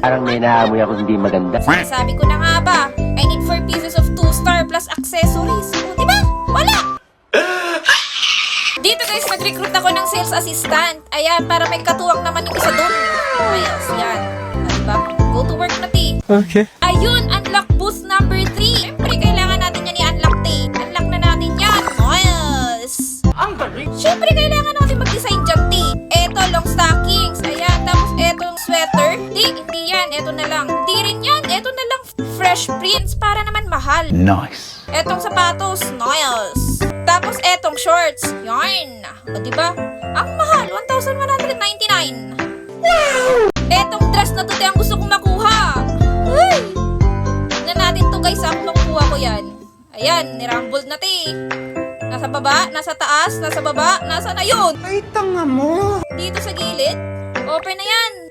Parang may naamoy ako hindi maganda. Sabi ko na nga ba, I need 4 pieces of 2-star plus accessories. O, diba? Wala! Dito guys, nag-recruit ako ng sales assistant. Ayan, para may katuwang naman yung isa doon. Ayos, yan. O, diba? Go to work na, ti. Okay. Ayun, unlock booth number 3. Siyempre, kailangan natin yan i-unlock, ti. Unlock na natin yan. Ayos. Siyempre, kailangan natin mag-design dyan, ti. Eto, long stockings. Ayan, tapos etong sweater. Di, hindi yan. Eto na lang. Di rin yan. Eto na lang. Fresh prints para naman mahal. Nice. Etong sapatos, nice. Tapos etong shorts, yarn. O diba? Ang mahal, 1,199. Wow! Etong dress na to, ang gusto kong makuha. Ay! Tignan natin to guys, ang makukuha ko yan. Ayan, nirumbled na ti. Nasa baba, nasa taas, nasa baba, nasa na yun? Ay, tanga mo! Dito sa gilid. Open na yan.